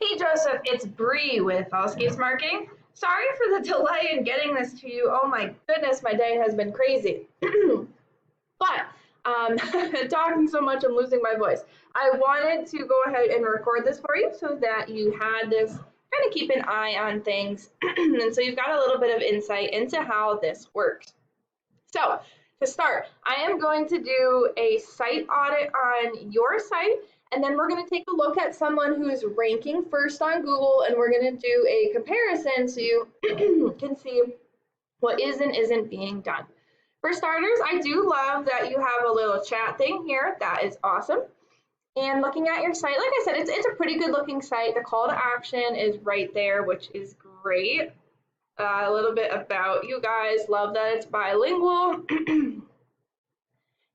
Hey Joseph, it's Bree with Allscapes Marketing. Sorry for the delay in getting this to you. Oh my goodness, my day has been crazy. but talking so much, I'm losing my voice. I wanted to go ahead and record this for you so that you had this kind of keep an eye on things. And so you've got a little bit of insight into how this works. So to start, I am going to do a site audit on your site, and then we're going to take a look at someone who's ranking first on Google, and we're going to do a comparison so you can see what is and isn't being done. For starters, I do love that you have a little chat thing here. That is awesome. And looking at your site, like I said, it's a pretty good looking site. The call to action is right there, which is great. A little bit about you guys. Love that it's bilingual.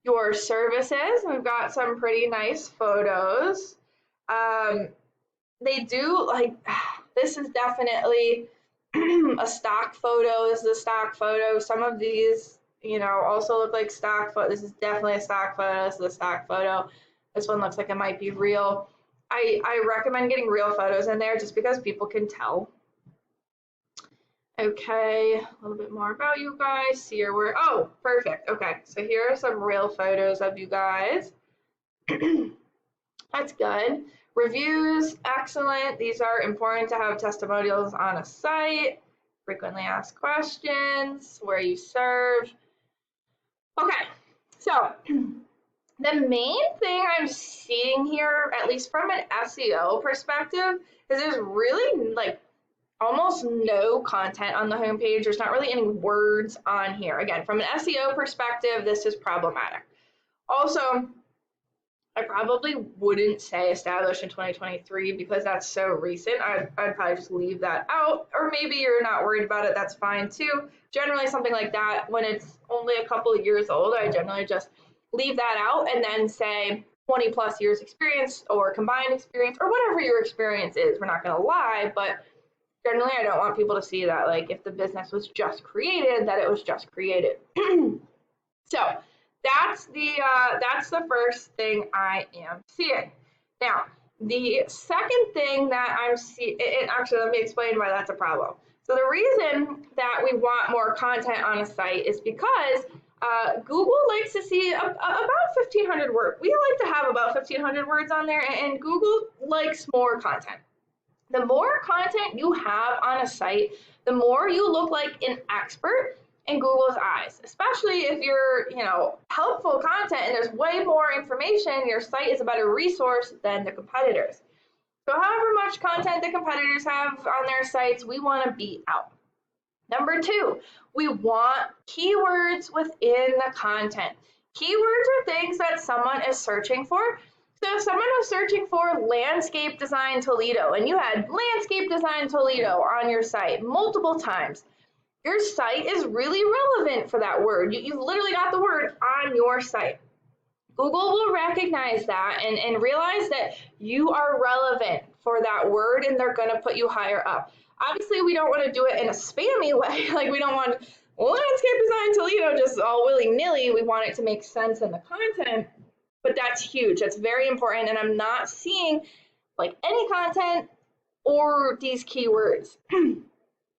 Your services, we've got some pretty nice photos. They do like, this is definitely a stock photo. This is a stock photo. Some of these, also look like stock photo. This is definitely a stock photo. This is a stock photo. This one looks like it might be real. I recommend getting real photos in there just because people can tell. Okay, a little bit more about you guys. See your work. Oh, perfect. Okay, so here are some real photos of you guys. That's good. Reviews, excellent. These are important to have testimonials on a site. Frequently asked questions, where you serve. Okay, so the main thing I'm seeing here, at least from an SEO perspective, is there's really like almost no content on the homepage. There's not really any words on here. Again, from an SEO perspective, this is problematic. Also, I probably wouldn't say established in 2023 because that's so recent. I'd probably just leave that out. Or maybe you're not worried about it. That's fine too. Generally, something like that, when it's only a couple of years old, I generally just leave that out and then say 20 plus years experience or combined experience or whatever your experience is. We're not going to lie, but generally, I don't want people to see that, like, if the business was just created, that it was just created. So that's the first thing I am seeing. Now, the second thing that I'm seeing, and actually, let me explain why that's a problem. So the reason that we want more content on a site is because Google likes to see about 1,500 words. We like to have about 1,500 words on there, and Google likes more content. The more content you have on a site, the more you look like an expert in Google's eyes, especially if you're, helpful content and there's way more information, your site is a better resource than the competitors. So however much content the competitors have on their sites, we want to beat out. Number two, we want keywords within the content. Keywords are things that someone is searching for. So if someone was searching for landscape design Toledo and you had landscape design Toledo on your site multiple times, your site is really relevant for that word. You've literally got the word on your site. Google will recognize that and realize that you are relevant for that word and they're going to put you higher up. Obviously, we don't want to do it in a spammy way. Like we don't want landscape design Toledo just all willy-nilly. We want it to make sense in the content. But that's huge. That's very important. And I'm not seeing like any content or these keywords.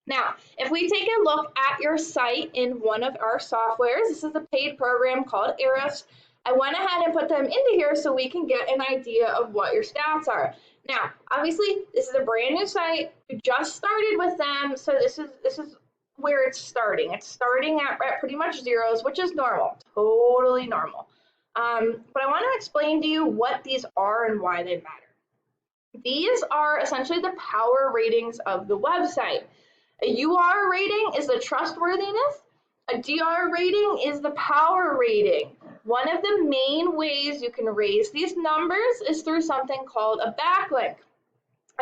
Now, if we take a look at your site in one of our softwares, this is a paid program called Eros. I went ahead and put them into here so we can get an idea of what your stats are. Now, obviously, this is a brand new site. We just started with them, so this is where it's starting. It's starting at pretty much zeros, which is normal, totally normal. But I want to explain to you what these are and why they matter. These are essentially the power ratings of the website. A UR rating is the trustworthiness. A DR rating is the power rating. One of the main ways you can raise these numbers is through something called a backlink.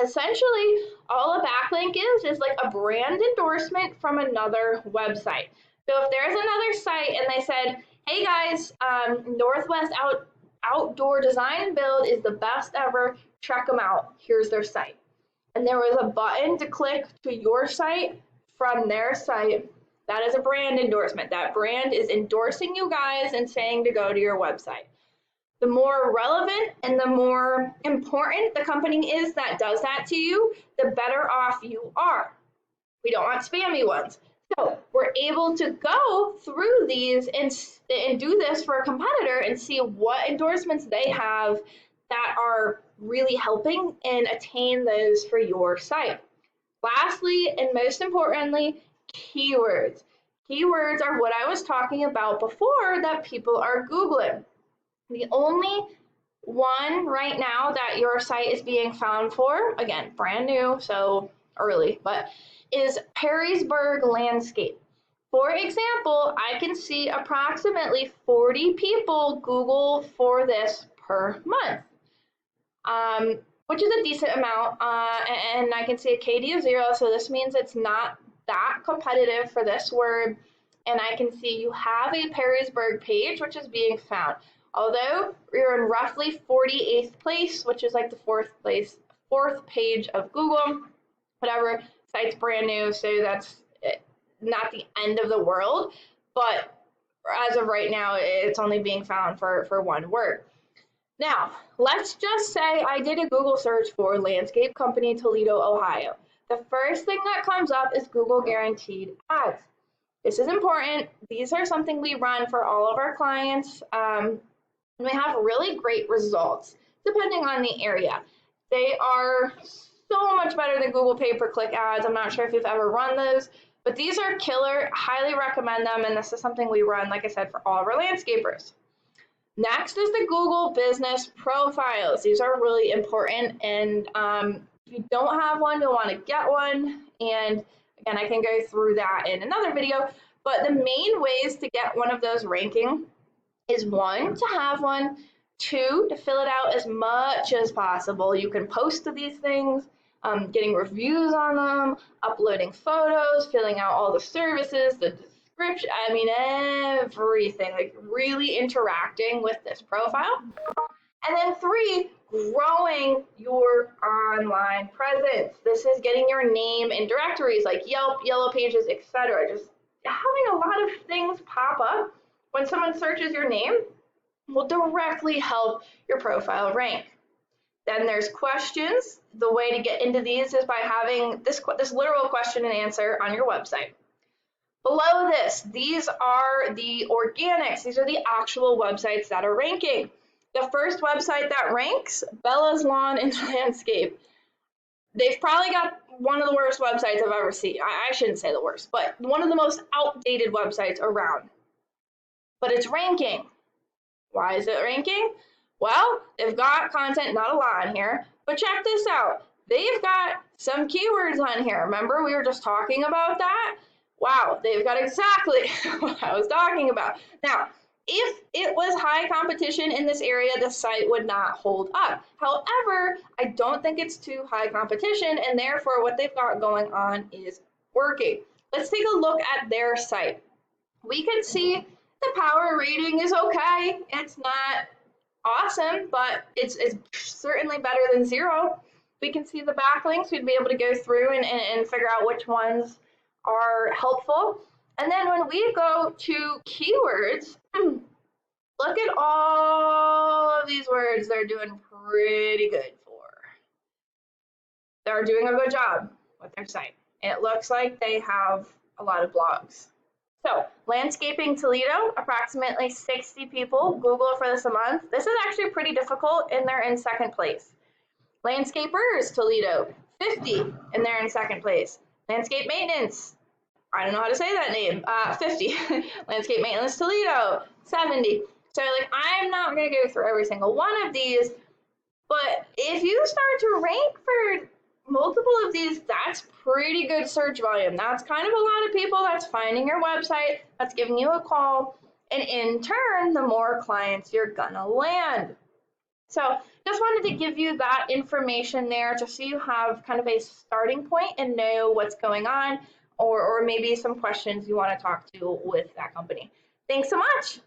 Essentially, all a backlink is like a brand endorsement from another website. So if there's another site and they said, hey guys, Northwest Outdoor Design Build is the best ever, check them out, here's their site. And there was a button to click to your site from their site, that is a brand endorsement. That brand is endorsing you guys and saying to go to your website. The more relevant and the more important the company is that does that to you, the better off you are. We don't want spammy ones. So we're able to go through these and do this for a competitor and see what endorsements they have that are really helping and attain those for your site. Lastly, and most importantly, keywords. Keywords are what I was talking about before that people are Googling. The only one right now that your site is being found for, again, brand new, so early, but is Perrysburg landscape. For example, I can see approximately 40 people Google for this per month, which is a decent amount. And I can see a KD of 0, so this means it's not that competitive for this word. And I can see you have a Perrysburg page, which is being found. Although you're in roughly 48th place, which is like the fourth page of Google, whatever, site's brand new, so that's not the end of the world, but as of right now, it's only being found for one word. Now, let's just say I did a Google search for landscape company, Toledo, Ohio. The first thing that comes up is Google guaranteed ads. This is important. These are something we run for all of our clients. And we have really great results depending on the area. They are so much better than Google pay-per-click ads. I'm not sure if you've ever run those, but these are killer. Highly recommend them, and this is something we run, like I said, for all of our landscapers. Next is the Google business profiles. These are really important, and if you don't have one, you'll want to get one. And again, I can go through that in another video, but the main ways to get one of those ranking is 1, to have one, 2, to fill it out as much as possible. You can post to these things, getting reviews on them, uploading photos, filling out all the services, the description, I mean, everything, like really interacting with this profile. And then 3, growing your online presence. This is getting your name in directories like Yelp, Yellow Pages, etc. Just having a lot of things pop up when someone searches your name will directly help your profile rank. Then there's questions. The way to get into these is by having this literal question and answer on your website. Below this, these are the organics. These are the actual websites that are ranking. The first website that ranks, Bella's Lawn and Landscape. They've probably got one of the worst websites I've ever seen. I shouldn't say the worst, but one of the most outdated websites around. But it's ranking. Why is it ranking? Well, they've got content, not a lot on here, but check this out. They've got some keywords on here. Remember, we were just talking about that? Wow, they've got exactly what I was talking about. Now, if it was high competition in this area, the site would not hold up. However, I don't think it's too high competition, and therefore what they've got going on is working. Let's take a look at their site. We can see the power rating is okay. It's not awesome, but it's certainly better than 0. We can see the backlinks. We'd be able to go through and figure out which ones are helpful. And then when we go to keywords, look at all of these words they're doing pretty good for. They're doing a good job with their site. It looks like they have a lot of blogs. So, landscaping Toledo, approximately 60 people Google for this a month. This is actually pretty difficult, and they're in second place. Landscapers Toledo, 50, and they're in second place. Landscape maintenance, I don't know how to say that name, 50. Landscape maintenance Toledo, 70. So, like, I'm not going to go through every single one of these, but if you start to rank for multiple of these, that's pretty good search volume. That's kind of a lot of people that's finding your website, that's giving you a call, and in turn, the more clients you're gonna land. So just wanted to give you that information there just so you have kind of a starting point and know what's going on, or maybe some questions you want to talk to with that company. Thanks so much.